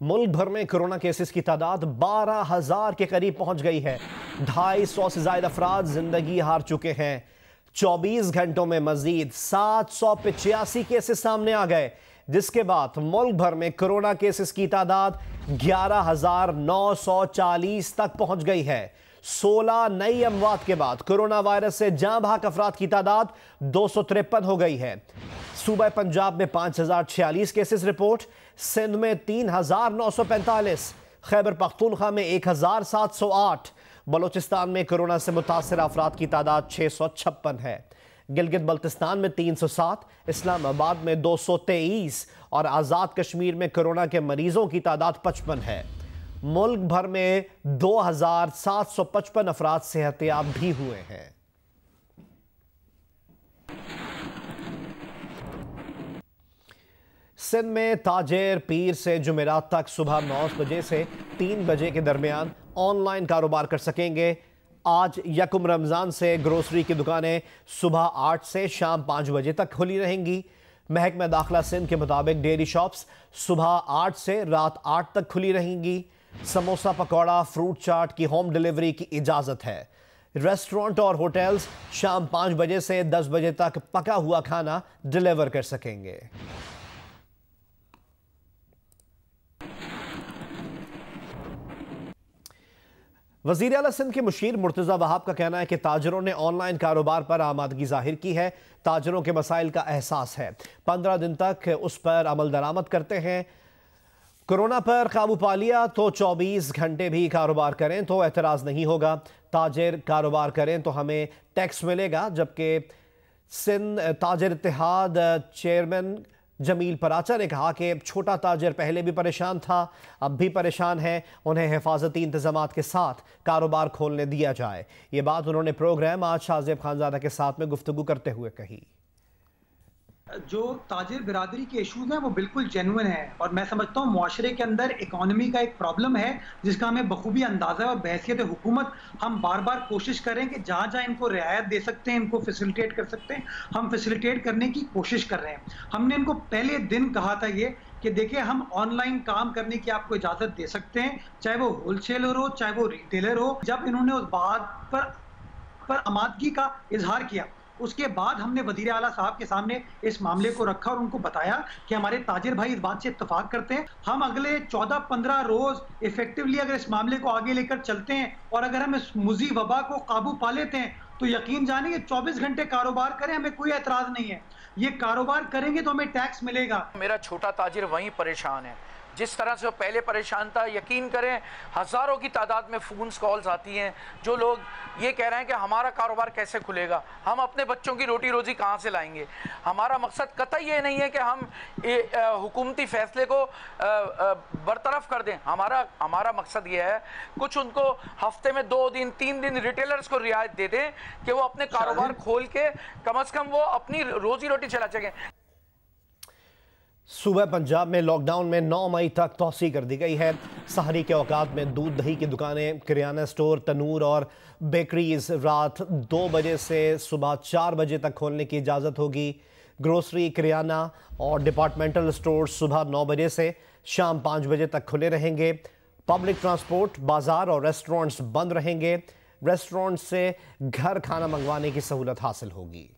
मुल्क भर में कोरोना केसेस की तादाद 12,000 के करीब पहुंच गई है। 250 से ज्यादा अफराद जिंदगी हार चुके हैं। 24 घंटों में मजीद 785 केसेस सामने आ गए, जिसके बाद मुल्क भर में कोरोना केसेस की तादाद 11,940 तक पहुंच गई है। 16 नई अमवात के बाद कोरोना वायरस से जान बहक अफराद की तादाद 253 हो गई है। सूबा पंजाब में 5,046 केसेस रिपोर्ट, सिंध में 3,945, खैबर पख्तूनख्वा में 1,708, बलोचिस्तान में कोरोना से मुतासर अफराद की तादाद 656 है। गिलगित बल्तिस्तान में 307, इस्लामाबाद में 223 और आज़ाद कश्मीर में कोरोना के मरीजों की तादाद 55 है। मुल्क भर में 2,755 अफराद सेहतयाब भी हुए हैं। सिंध में ताजेर पीर से जुमेरात तक सुबह 9 बजे से 3 बजे के दरमियान ऑनलाइन कारोबार कर सकेंगे। आज यकम रमज़ान से ग्रोसरी की दुकानें सुबह 8 से शाम 5 बजे तक खुली रहेंगी। महकमा दाखिला सिंध के मुताबिक डेयरी शॉप्स सुबह 8 से रात 8 तक खुली रहेंगी। समोसा, पकौड़ा, फ्रूट चाट की होम डिलीवरी की इजाज़त है। रेस्टोरेंट और होटल्स शाम 5 बजे से 10 बजे तक पका हुआ खाना डिलीवर कर सकेंगे। वज़ीर आला सिंध के मुशीर मुर्तज़ा वहाब का कहना है कि ताजरों ने ऑनलाइन कारोबार पर आमादगी जाहिर की है। ताजरों के मसाइल का एहसास है, 15 दिन तक उस पर अमल दरामद करते हैं। कोरोना पर काबू पा लिया तो 24 घंटे भी कारोबार करें तो एतराज़ नहीं होगा। ताजिर कारोबार करें तो हमें टैक्स मिलेगा। जबकि सिंध ताजिर इत्तेहाद चेयरमैन जमील पराचा ने कहा कि छोटा ताजिर पहले भी परेशान था, अब भी परेशान है, उन्हें हिफाजती इंतजामात के साथ कारोबार खोलने दिया जाए। ये बात उन्होंने प्रोग्राम आज शाहजेब खानजादा के साथ में गुफ्तगू करते हुए कही। जो ताजिर बिरादरी के इशूज़ हैं वो बिल्कुल जेन्युइन है और मैं समझता हूँ मुआशरे के अंदर इकॉनमी का एक प्रॉब्लम है जिसका हमें बखूबी अंदाज़ा है और बहैसियत हुकूमत हम बार बार कोशिश करें कि जहाँ जहाँ इनको रियायत दे सकते हैं, इनको फैसिलिटेट कर सकते हैं, हम फैसिलिटेट करने की कोशिश कर रहे हैं। हमने इनको पहले दिन कहा था ये कि देखिए हम ऑनलाइन काम करने की आपको इजाज़त दे सकते हैं, चाहे वो होलसेलर हो चाहे वो रिटेलर हो। जब इन्होंने उस बात पर आमादगी का इजहार किया उसके बाद हमने वज़ीर आला साहब के सामने इस मामले को रखा और उनको बताया कि हमारे ताजिर भाई इस बात से इत्तफाक करते हैं। हम अगले 14-15 रोज इफेक्टिवली अगर इस मामले को आगे लेकर चलते हैं और अगर हम इस मुज़ी वबा को काबू पा लेते हैं तो यकीन जानिए 24 घंटे कारोबार करें, हमें कोई एतराज़ नहीं है। ये कारोबार करेंगे तो हमें टैक्स मिलेगा। मेरा छोटा ताजिर वहीं परेशान है, जिस तरह से वो पहले परेशान था। यकीन करें हज़ारों की तादाद में फ़ोन कॉल्स आती हैं जो लोग ये कह रहे हैं कि हमारा कारोबार कैसे खुलेगा, हम अपने बच्चों की रोटी रोज़ी कहाँ से लाएंगे। हमारा मकसद कतई ये नहीं है कि हम हुकूमती फ़ैसले को बरतरफ कर दें। हमारा मकसद ये है कुछ उनको हफ्ते में 2 दिन 3 दिन रिटेलर्स को रियायत दे दें कि वो अपने कारोबार खोल के कम से कम वो अपनी रोज़ी रोटी चला सकें। सूबा पंजाब में लॉकडाउन में 9 मई तक तौसी कर दी गई है। सहरी के औकात में दूध दही की दुकानें, किराना स्टोर, तनूर और बेकरीज रात 2 बजे से सुबह 4 बजे तक खोलने की इजाज़त होगी। ग्रोसरी, किराना और डिपार्टमेंटल स्टोर सुबह 9 बजे से शाम 5 बजे तक खुले रहेंगे। पब्लिक ट्रांसपोर्ट, बाजार और रेस्टोरेंट्स बंद रहेंगे। रेस्टोरेंट से घर खाना मंगवाने की सहूलत हासिल होगी।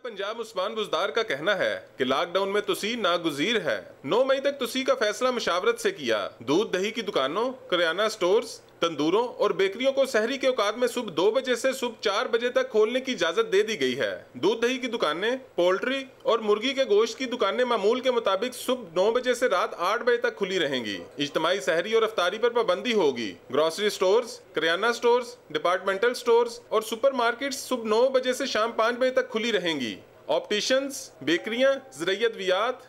पंजाब उस्मान बुज़दार का कहना है कि लॉकडाउन में तुसी नागुज़ीर है। 9 मई तक तुसी का फैसला मुशावरत से किया। दूध दही की दुकानों, किराना स्टोर्स, तंदूरों और बेकरियों को शहरी के औकात में सुबह 2 बजे से सुबह 4 बजे तक खोलने की इजाजत दे दी गई है। दूध दही की दुकानें, पोल्ट्री और मुर्गी के गोश्त की दुकानें मामूल के मुताबिक सुबह 9 बजे से रात 8 बजे तक खुली रहेंगी। इज्तिमाई सहरी और अफ्तारी पर पाबंदी होगी। ग्रोसरी स्टोर्स, किराना स्टोर्स, डिपार्टमेंटल स्टोर्स और सुपरमार्केट्स सुबह 9 बजे से शाम 5 बजे तक खुली रहेंगी। ऑप्टिशियंस, बेकरियां, ज़रायत,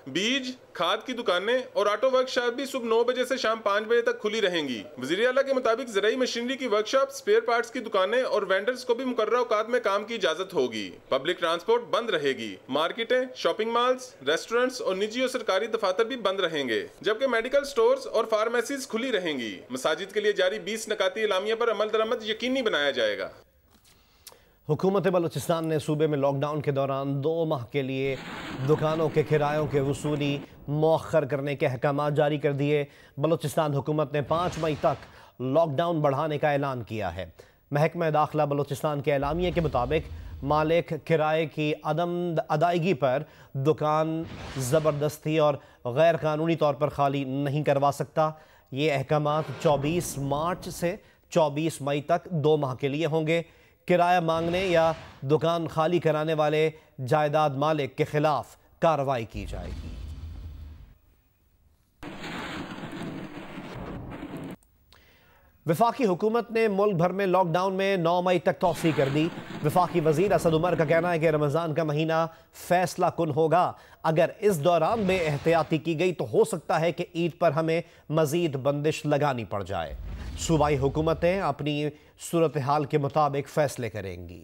बीज, खाद की दुकानें और ऑटो वर्कशॉप भी सुबह 9 बजे से शाम 5 बजे तक खुली रहेंगी। वज़ीर आला के मुताबिक ज़राई मशीनरी की वर्कशॉप, स्पेयर पार्ट्स की दुकानें और वेंडर्स को भी मुकर्रर औकात में काम की इजाज़त होगी। पब्लिक ट्रांसपोर्ट बंद रहेगी। मार्केटें, शॉपिंग मॉल्स, रेस्टोरेंट्स और निजी और सरकारी दफातर भी बंद रहेंगे, जबकि मेडिकल स्टोर्स और फार्मेसीज खुली रहेंगी। मसाजिद के लिए जारी 20 नकाती एलामिया पर अमल दरामद यकीनी बनाया जाएगा। हुकूमत बलूचिस्तान ने सूबे में लॉकडाउन के दौरान 2 माह के लिए दुकानों के किरायों के वसूली मौखर करने के अहकाम जारी कर दिए। बलूचिस्तान हुकूमत ने 5 मई तक लॉकडाउन बढ़ाने का ऐलान किया है। महकमा दाखिला बलूचिस्तान के एलामिया के मुताबिक मालिक किराए की अदम अदायगी पर दुकान ज़बरदस्ती और गैर कानूनी तौर पर खाली नहीं करवा सकता। ये अहकाम 24 मार्च से 24 मई तक 2 माह के लिए होंगे। किराया मांगने या दुकान खाली कराने वाले जायदाद मालिक के खिलाफ कार्रवाई की जाएगी। वफाकी हुकूमत ने मुल्क भर में लॉकडाउन में 9 मई तक तौसी कर दी। वफाकी वजीर असद उमर का कहना है कि रमज़ान का महीना फैसला कुन होगा। अगर इस दौरान बेएहतियाती की गई तो हो सकता है कि ईद पर हमें मजीद बंदिश लगानी पड़ जाए। सूबाई हुकूमतें अपनी सूरत हाल के मुताबिक फैसले करेंगी।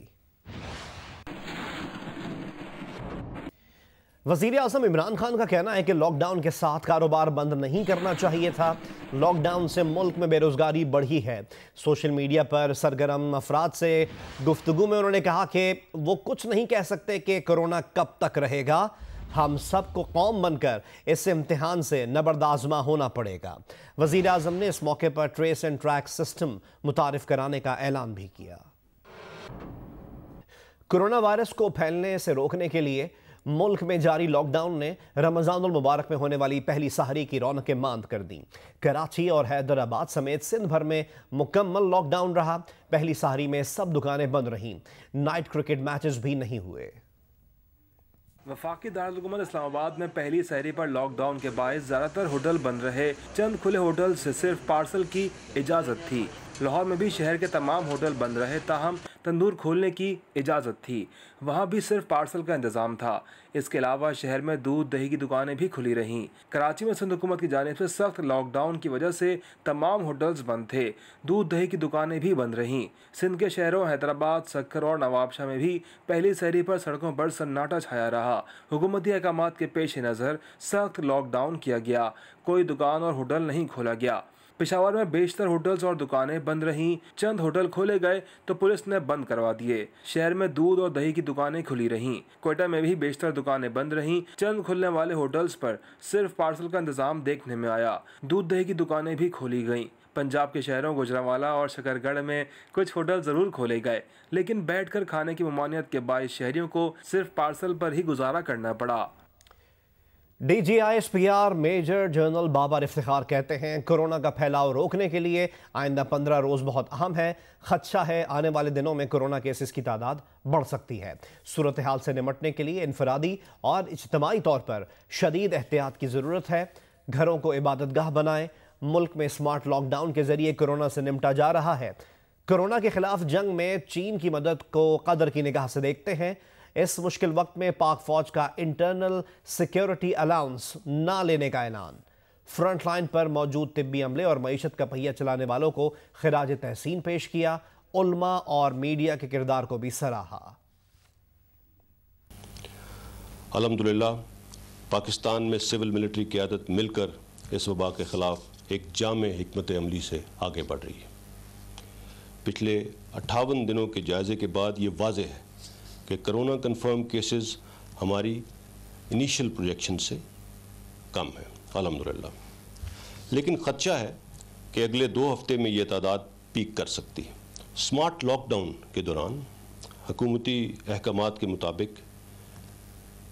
वज़ीर आज़म इमरान खान का कहना है कि लॉकडाउन के साथ कारोबार बंद नहीं करना चाहिए था। लॉकडाउन से मुल्क में बेरोज़गारी बढ़ी है। सोशल मीडिया पर सरगर्म अफराद से गुफ्तगू में उन्होंने कहा कि वो कुछ नहीं कह सकते कि कोरोना कब तक रहेगा। हम सबको कौम बनकर इस इम्तिहान से नबर्दाज़मा होना पड़ेगा। वज़ीर आज़म ने इस मौके पर ट्रेस एंड ट्रैक सिस्टम मुतारिफ कराने का ऐलान भी किया। कोरोना वायरस को फैलने से रोकने के लिए मुल्क में जारी लॉकडाउन ने रमज़ानुल मुबारक में होने वाली पहली सहरी की रौनकें मांद कर दी। कराची और हैदराबाद समेत सिंध भर में मुकम्मल लॉकडाउन रहा। पहली सहरी में सब दुकानें बंद रहीं। नाइट क्रिकेट मैचेस भी नहीं हुए। वफाकी दारुल इस्लामाबाद में पहली सहरी पर लॉकडाउन के बायस ज़्यादातर होटल बंद रहे। चंद खुले होटल से सिर्फ पार्सल की इजाज़त थी। लाहौर में भी शहर के तमाम होटल बंद रहे, ताहम तंदूर खोलने की इजाज़त थी। वहाँ भी सिर्फ पार्सल का इंतज़ाम था। इसके अलावा शहर में दूध दही की दुकानें भी खुली रहीं। कराची में सिंध हुकूमत की जानिब से सख्त लॉकडाउन की वजह से तमाम होटल्स बंद थे। दूध दही की दुकानें भी बंद रहीं। सिंध के शहरों हैदराबाद, सक्कर और नवाबशाह में भी पहली सहरी पर सड़कों पर सन्नाटा छाया रहा। हुकूमती अहकामात के पेश नज़र सख्त लॉकडाउन किया गया। कोई दुकान और होटल नहीं खोला गया। पेशावर में बेशतर होटल्स और दुकानें बंद रहीं। चंद होटल खोले गए तो पुलिस ने बंद करवा दिए। शहर में दूध और दही की दुकानें खुली रहीं। कोयटा में भी बेशतर दुकानें बंद रहीं। चंद खुलने वाले होटल्स पर सिर्फ पार्सल का इंतजाम देखने में आया। दूध दही की दुकानें भी खोली गईं। पंजाब के शहरों गुजरांवाला और शकरगढ़ में कुछ होटल ज़रूर खोले गए, लेकिन बैठकर खाने की ममानियत के बायस शहरियों को सिर्फ पार्सल पर ही गुजारा करना पड़ा। DGISPR major general Babar Iftikhar कहते हैं कोरोना का फैलाव रोकने के लिए आइंदा 15 रोज़ बहुत अहम है। खदशा है आने वाले दिनों में कोरोना केसेस की तादाद बढ़ सकती है। सूरत हाल से निपटने के लिए इनफरादी और इज्तिमाई तौर पर शदीद एहतियात की ज़रूरत है। घरों को इबादतगाह बनाएं। मुल्क में स्मार्ट लॉकडाउन के जरिए कोरोना से निपटा जा रहा है। कोरोना के खिलाफ जंग में चीन की मदद को कदर की निगाह से देखते हैं। इस मुश्किल वक्त में पाक फौज का इंटरनल सिक्योरिटी अलाउंस ना लेने का ऐलान। फ्रंट लाइन पर मौजूद तिब्बी अमले और मईशत का पहिया चलाने वालों को खिराज तहसीन पेश किया। उल्मा और मीडिया के किरदार को भी सराहा। अल्हम्दुलिल्लाह पाकिस्तान में सिविल मिलिट्री क़यादत मिलकर इस वबा के ख़िलाफ़ एक जामे हिकमत अमली से आगे बढ़ रही है। पिछले 58 दिनों के जायज़े के बाद ये वाज़ेह है कि कोरोना कन्फर्म केसेस हमारी इनिशियल प्रोजेक्शन से कम है अल्हम्दुलिल्लाह, लेकिन ख़दशा है कि अगले 2 हफ्ते में ये तादाद पीक कर सकती है। स्मार्ट लॉकडाउन के दौरान हुकूमती अहकामात के मुताबिक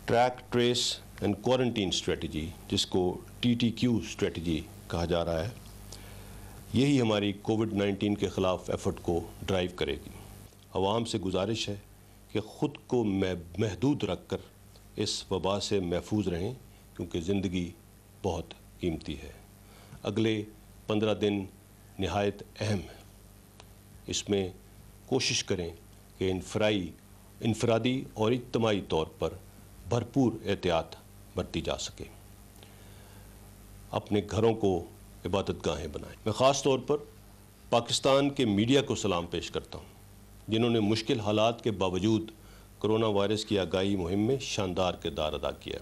track trace and quarantine strategy, जिसको TTQ स्ट्रेटजी कहा जा रहा है, यही हमारी कोविड-19 के ख़िलाफ़ एफ़र्ट को ड्राइव करेगी। अवाम से गुजारिश है कि ख़ुद को महदूद रख कर इस वबा से महफूज रहें, क्योंकि ज़िंदगी बहुत कीमती है। अगले 15 दिन नहायत अहम है। इसमें कोशिश करें कि इनफरादी और इज्तिमाई तौर पर भरपूर एहतियात बरती जा सके। अपने घरों को इबादतगाहें बनाएं। मैं ख़ास तौर पर पाकिस्तान के मीडिया को सलाम पेश करता हूँ, जिन्होंने मुश्किल हालात के बावजूद कोरोना वायरस की आगाही मुहिम में शानदार किरदार अदा किया।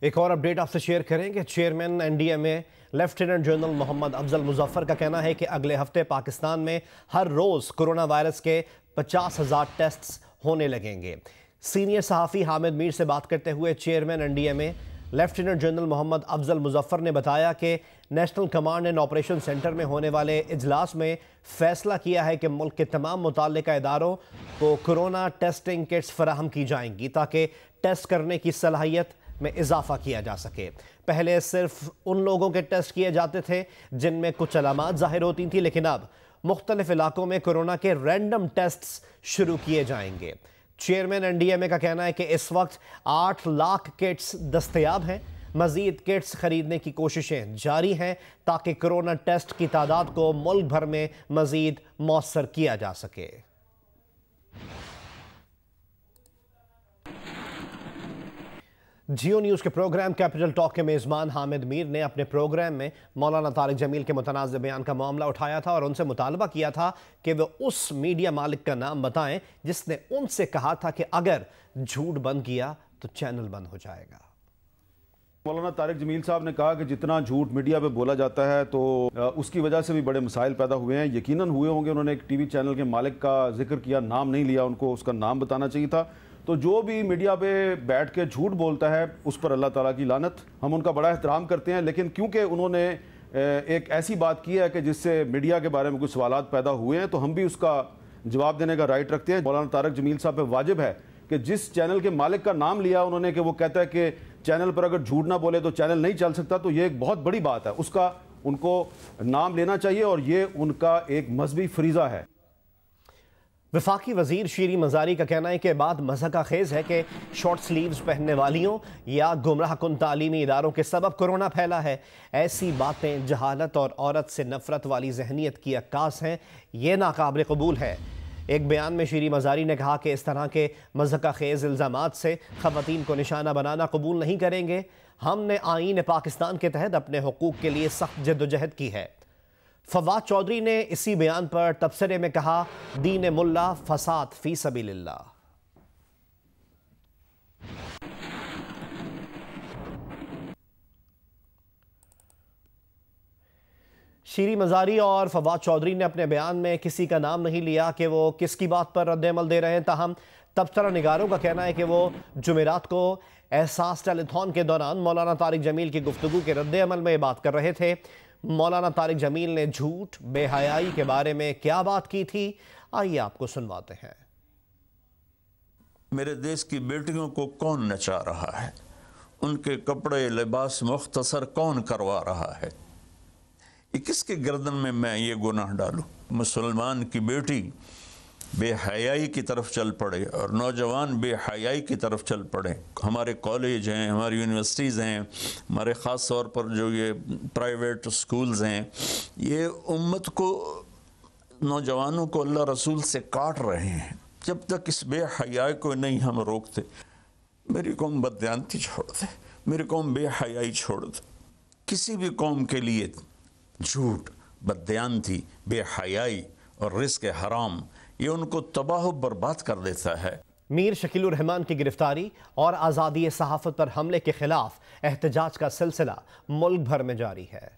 एक और अपडेट आपसे शेयर करें कि chairman NDMA lieutenant general Mohammad Afzal Muzaffar का कहना है कि अगले हफ्ते पाकिस्तान में हर रोज कोरोना वायरस के 50,000 टेस्ट होने लगेंगे। सीनियर सहाफ़ी हामिद मीर से बात करते हुए chairman NDMA lieutenant general Mohammad Afzal Muzaffar ने बताया कि national command and operation centre में होने वाले इजलास में फैसला किया है कि मुल्क के तमाम मुताल्लिका इदारों को कोरोना टेस्टिंग किट्स फराहम की जाएंगी ताकि टेस्ट करने की सलाहियत में इजाफा किया जा सके। पहले सिर्फ उन लोगों के टेस्ट किए जाते थे जिनमें कुछ अलामात जाहिर होती थी, लेकिन अब मुख्तलिफ इलाकों में कोरोना के रैंडम टेस्ट शुरू किए जाएंगे। चेयरमैन एनडीएमए का कहना है कि इस वक्त 8 लाख किट्स दस्तयाब हैं। मजीद किट्स खरीदने की कोशिशें जारी हैं ताकि कोरोना टेस्ट की तादाद को मुल्क भर में मजीद मौसर किया जा सके। जियो न्यूज़ के प्रोग्राम कैपिटल टॉक के मेज़बान हामिद मीर ने अपने प्रोग्राम में मौलाना तारिक जमील के मुतनाज़ बयान का मामला उठाया था और उनसे मुतालबा किया था कि वे उस मीडिया मालिक का नाम बताएं जिसने उनसे कहा था कि अगर झूठ बंद किया तो चैनल बंद हो जाएगा। मौलाना तारिक जमील साहब ने कहा कि जितना झूठ मीडिया पे बोला जाता है तो उसकी वजह से भी बड़े मसाइल पैदा हुए हैं। यकीनन हुए होंगे। उन्होंने एक टीवी चैनल के मालिक का जिक्र किया, नाम नहीं लिया, उनको उसका नाम बताना चाहिए था। तो जो भी मीडिया पे बैठ के झूठ बोलता है उस पर अल्लाह ताला की लानत। हम उनका बड़ा एहतराम करते हैं, लेकिन क्योंकि उन्होंने एक ऐसी बात की है कि जिससे मीडिया के बारे में कुछ सवालात पैदा हुए हैं, तो हम भी उसका जवाब देने का राइट रखते हैं। मौलाना तारिक जमील साहब पे वाजिब है कि जिस चैनल के मालिक का नाम लिया उन्होंने कि वो कहता है कि चैनल पर अगर झूठ ना बोले तो चैनल नहीं चल सकता, तो ये एक बहुत बड़ी बात है। उसका उनको नाम लेना चाहिए और ये उनका एक मजहबी फरीज़ा है। वफाकी वजीर शीरी मजारी का कहना है कि बात मज़हका खेज़ है कि शॉर्ट स्लीव्स पहनने वालियों या गुमराह कुन तालीमी इदारों के सबब कोरोना फैला है। ऐसी बातें जहालत और औरत से नफरत वाली जहनीत की अक्कास हैं। ये नाकाबिल कबूल है। एक बयान में शीरी मजारी ने कहा कि इस तरह के मज़हका खेज़ इल्ज़ामात से ख़वातीन को निशाना बनाना कबूल नहीं करेंगे। हमने आईन पाकिस्तान के तहत अपने हुकूक़ के लिए सख्त जद्दोजहद की है। फवाद चौधरी ने इसी बयान पर तबसरे में कहा, दीन मुल्ला फसाद फी सबीलिल्लाह। शीरी मजारी और फवाद चौधरी ने अपने बयान में किसी का नाम नहीं लिया कि वो किसकी बात पर रद्द-ए-अमल दे रहे हैं। ताहम तबसरा निगारों का कहना है कि वो जुमेरात को एहसास टेलीथॉन के दौरान मौलाना तारिक जमील की गुफ्तगू के रद्द-ए-अमल में ये बात कर रहे थे। मौलाना तारिक जमील ने झूठ, बेहयाई के बारे में क्या बात की थी, आइए आपको सुनवाते हैं। मेरे देश की बेटियों को कौन नचा रहा है, उनके कपड़े लिबास मुख्तसर कौन करवा रहा है, ये किसके गर्दन में मैं ये गुनाह डालूं? मुसलमान की बेटी बेहयाई की तरफ चल पड़े और नौजवान बेहयाई की तरफ चल पड़े। हमारे कॉलेज हैं, हमारी यूनिवर्सिटीज़ हैं, हमारे ख़ास तौर पर जो ये प्राइवेट स्कूल्स हैं, ये उम्मत को, नौजवानों को अल्लाह रसूल से काट रहे हैं। जब तक इस बेहयाई को नहीं हम रोकते, मेरी कौम बददियानती छोड़ दे, मेरी कौम बेहयाई छोड़ दे। किसी भी कौम के लिए झूठ, बददियानती, बेहयाई और रिस्क हराम ये उनको तबाह बर्बाद कर देता है। मीर शकीलुर रहमान की गिरफ्तारी और आज़ादी सहाफ़त पर हमले के खिलाफ एहतजाज का सिलसिला मुल्क भर में जारी है।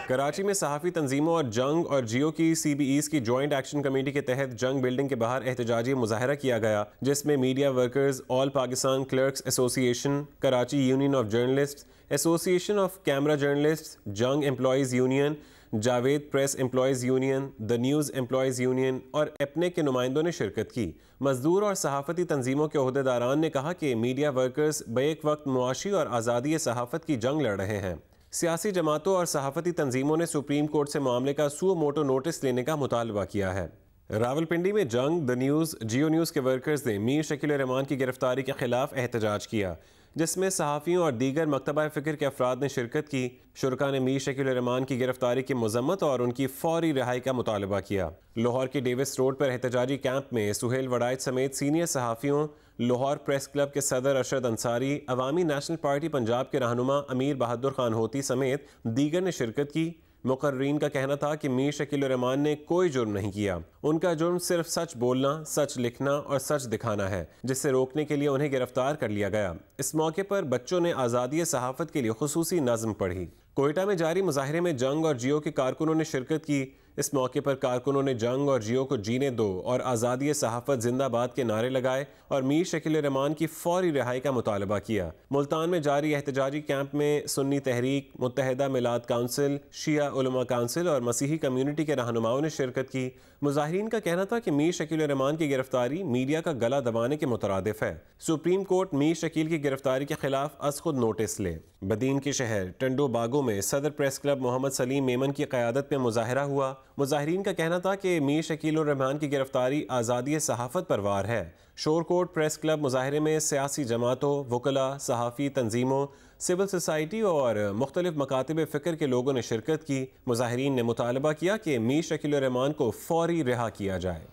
कराची में सहाफ़ी तंजीमों और जंग और जियो की CBEs की जॉइंट एक्शन कमेटी के तहत जंग बिल्डिंग के बाहर एहतजाजी मुजाहरा किया गया, जिसमें media workers, all Pakistan clerks association, Karachi union of journalist, association of camera journalist, Jang employees union, Javed press employees union, the news employees union और एपने के नुमाइंदों ने शिरकत की। मजदूर और सहाफ़ती तंजीमों के ओहदेदारान ने कहा कि मीडिया वर्कर्स बैक वक्त मुआशी और आज़ादी सहाफ़त की जंग लड़ रहे हैं। सियासी जमातों और सहाफ़ती तंजीमों ने सुप्रीम कोर्ट से मामले का सुओ मोटो नोटिस लेने का मुतालबा किया है। रावलपिंडी में जंग, द न्यूज़, जियो न्यूज़ के वर्कर्स ने मीर शकील रहमान की गिरफ्तारी के खिलाफ एहतजाज किया, जिसमें सहाफ़ियों और दीगर मकतबा फ़िक्र के अफराद ने शिरकत की। शुरका ने मीर शकील रहमान की गिरफ्तारी की मजम्मत और उनकी फौरी रिहाई का मुतालबा किया। लाहौर के डेविस रोड पर एहतजाजी कैंप में सुहेल वड़ाइच समेत सीनियर सहाफ़ियों, लाहौर प्रेस क्लब के सदर अरशद अंसारी, अवामी नेशनल पार्टी पंजाब के रहनुमा अमीर बहादुर खान होती समेत दीगर ने शिरकत की। मुकर्रीन का कहना था कि मीर शकील उर रहमान ने कोई जुर्म नहीं किया। उनका जुर्म सिर्फ सच बोलना, सच लिखना और सच दिखाना है, जिससे रोकने के लिए उन्हें गिरफ्तार कर लिया गया। इस मौके पर बच्चों ने आज़ादी सहाफ़त के लिए खुसूसी नज़्म पढ़ी। कोयटा में जारी मुजाहिरे में जंग और जियो के कारकुनों ने शिरकत की। इस मौके पर कारकुनों ने जंग और जियो को जीने दो और आज़ादी सहाफ़त जिंदाबाद के नारे लगाए और मीर शकील रहमान की फौरी रिहाई का मुतालबा किया। मुल्तान में जारी एहतजाजी कैंप में सुन्नी तहरीक, मुत्तहिदा मिलाद काउंसिल, शिया उलमा काउंसिल और मसीही कम्यूनिटी के रहनुमाओं ने शिरकत की। मुजाहिरीन का कहना था कि मीर शकील रहमान की गिरफ्तारी मीडिया का गला दबाने के मुतरादिफ है। सुप्रीम कोर्ट मीर शकील की गिरफ्तारी के खिलाफ अज खुद नोटिस ले। बदीन के शहर टंडो बागों में सदर प्रेस क्लब मोहम्मद सलीम मेमन की क़यादत में मुजाहिरा हुआ। मुजाहिरीन का कहना था कि मीर शकील रहमान की गिरफ्तारी आज़ादी सहाफ़त पर वार है। शोरकोट प्रेस क्लब मुजाहिरे में सियासी जमातों, वकला, सहाफ़ी तंजीमों, सिविल सोसाइटी और मुख्तलिफ मकातिब फ़िक्र के लोगों ने शिरकत की। मुजाहिरीन ने मुतालबा किया कि मीर शकील रहमान को फौरी रिहा किया जाए।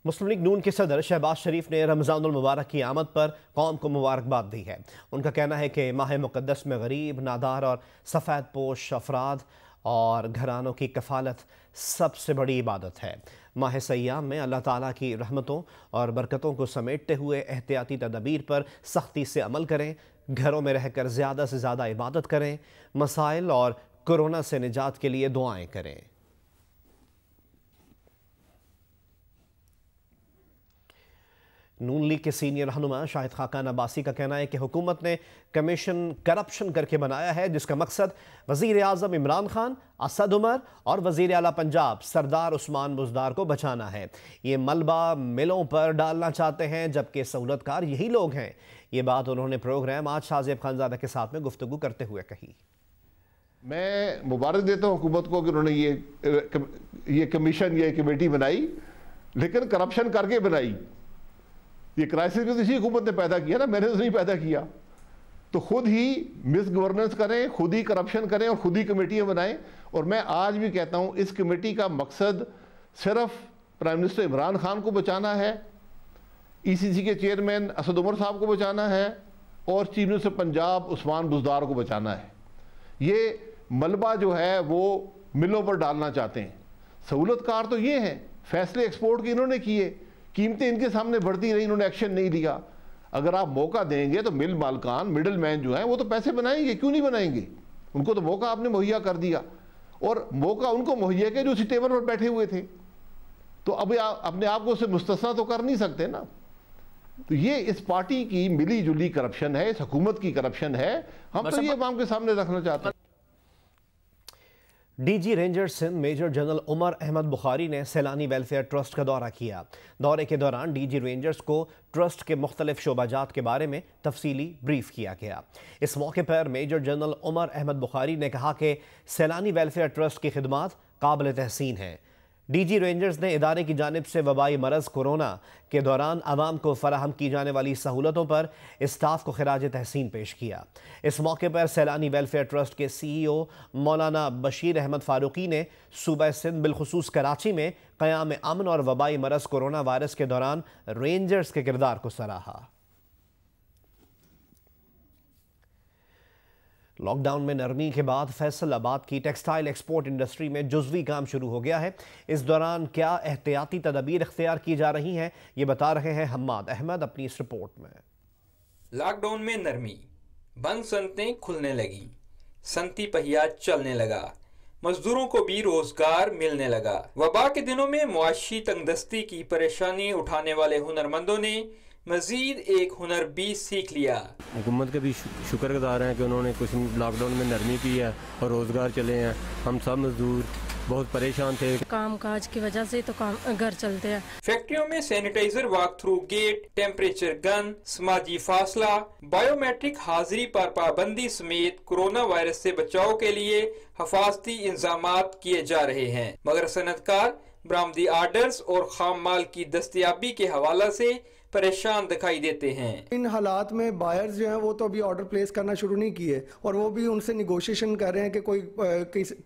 मुस्लिम लीग नून के सदर शहबाज शरीफ ने रमज़ानुल मुबारक की आमद पर कौम को मुबारकबाद दी है। उनका कहना है कि माह मुक़द्दस में गरीब, नादार और सफ़ेद पोश अफराद और घरानों की कफ़ालत सबसे बड़ी इबादत है। माह सय्याम में अल्लाह ताला की रहमतों और बरकतों को समेटते हुए एहतियाती तदबीर पर सख्ती से अमल करें, घरों में रहकर ज़्यादा से ज़्यादा इबादत करें, मसाइल और कोरोना से निजात के लिए दुआएं करें। नून लीग के सीनियर रहनुमा शाहिद खाकान अब्बासी का कहना है कि हुकूमत ने कमीशन करप्शन करके बनाया है, जिसका मकसद वज़ीर आज़म इमरान खान, असद उमर और वज़ीर आला पंजाब सरदार उस्मान बुज़दार को बचाना है। ये मलबा मिलों पर डालना चाहते हैं, जबकि सहूलतकार यही लोग हैं। ये बात उन्होंने प्रोग्राम आज शाहज़ेब खानज़ादा के साथ में गुफ्तगू करते हुए कही। मैं मुबारक देता हूँ हुकूमत को कि उन्होंने ये कमीशन, ये कमेटी बनाई, लेकिन करप्शन करके बनाई। ये क्राइसिस भी तो इसी हुकूमत ने पैदा किया ना, मैंने तो नहीं पैदा किया। तो खुद ही मिस गवर्नेंस करें, खुद ही करप्शन करें और खुद ही कमेटियां बनाएं। और मैं आज भी कहता हूं इस कमेटी का मकसद सिर्फ प्राइम मिनिस्टर इमरान खान को बचाना है, ईसीसी के चेयरमैन असद उमर साहब को बचाना है और चीफ मिनिस्टर पंजाब उस्मान बुज़दार को बचाना है। ये मलबा जो है वो मिलों पर डालना चाहते हैं। सहूलतकार तो ये हैं, फैसले एक्सपोर्ट के इन्होंने किए, कीमतें इनके सामने बढ़ती रही, इन्होंने एक्शन नहीं लिया। अगर आप मौका देंगे तो मिल मालकान, मिडल मैन जो हैं वो तो पैसे बनाएंगे, क्यों नहीं बनाएंगे? उनको तो मौका आपने मुहैया कर दिया और मौका उनको मुहैया किया जो उसी टेबल पर बैठे हुए थे। तो अब अपने आप को उससे मुस्तस्ना तो कर नहीं सकते ना। तो ये इस पार्टी की मिली जुली करप्शन है, इस हुकूमत की करप्शन है। हम तो ये अवाम के सामने रखना चाहते हैं। DG rangers Sindh major general Umar Ahmed Bukhari ने सैलानी वेलफेयर ट्रस्ट का दौरा किया। दौरे के दौरान डीजी रेंजर्स को ट्रस्ट के मुख्तलिफ शोबाजात के बारे में तफसीली ब्रीफ किया गया। इस मौके पर मेजर जनरल उमर अहमद बुखारी ने कहा कि सैलानी वेलफेयर ट्रस्ट की खिदमात काबिल तहसीन है। डीजी रेंजर्स ने इदारे की जानिब से वबाई मरज़ कोरोना के दौरान आवाम को फराहम की जाने वाली सहूलतों पर स्टाफ को खिराज तहसीन पेश किया। इस मौके पर सैलानी वेलफेयर ट्रस्ट के CEO मौलाना बशीर अहमद फारूकी ने सूबा सिंध बिलखुसूस कराची में क़याम अमन और वबाई मरज़ कोरोना वायरस के दौरान रेंजर्स के किरदार को सराहा। लॉकडाउन में नरमी के बाद फैसलाबाद की टेक्सटाइल एक्सपोर्ट इंडस्ट्री में जुज़वी काम शुरू हो गया है। इस दौरान क्या एहतियाती तदबीर इख्तियार की जा रही हैं, ये बता रहे हैं हम्माद अहमद अपनी इस रिपोर्ट में। लॉकडाउन में नरमी, बंद सनतें खुलने लगी, सनती पहिया चलने लगा, मजदूरों को भी रोजगार मिलने लगा। वबा के दिनों में मुआशी तंगदस्ती की परेशानी उठाने वाले हुनरमंदों ने मजीद एक हुनर भी सीख लिया। हुकूमत के भी शुक्रगुजार हैं कि उन्होंने कुछ लॉकडाउन में नरमी की है और रोज़गार चले हैं। हम सब मजदूर बहुत परेशान थे, काम काज की वजह से तो काम घर चलते हैं। फैक्ट्रियों में sanitiser walk through gate, temperature gun, समाजी फासला, बायोमेट्रिक हाजिरी पर पाबंदी समेत कोरोना वायरस से बचाव के लिए हिफाजती इंतजामात किए जा रहे हैं। मगर सनतकार बरामदी आर्डर्स और खाम माल की दस्तयाबी के हवाला से परेशान दिखाई देते हैं। इन हालात में बायर्स जो हैं वो तो अभी ऑर्डर प्लेस करना शुरू नहीं किए और वो भी उनसे निगोशिएशन कर रहे हैं कि कोई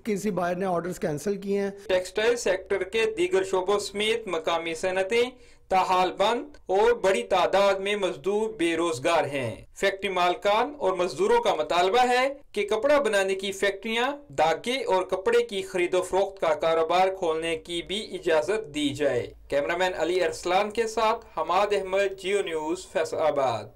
किसी बायर ने ऑर्डर्स कैंसिल किए हैं। टेक्सटाइल सेक्टर के दीगर शोबों समेत मकामी सनतें ताहाल बंद और बड़ी तादाद में मजदूर बेरोजगार हैं। फैक्ट्री मालकान और मजदूरों का मुतालबा है कि कपड़ा बनाने की फैक्ट्रियां, धागे और कपड़े की खरीदो फरोख्त का कारोबार खोलने की भी इजाजत दी जाए। कैमरामैन अली अरसलान के साथ हमाद अहमद, जियो न्यूज़, फैसलाबाद।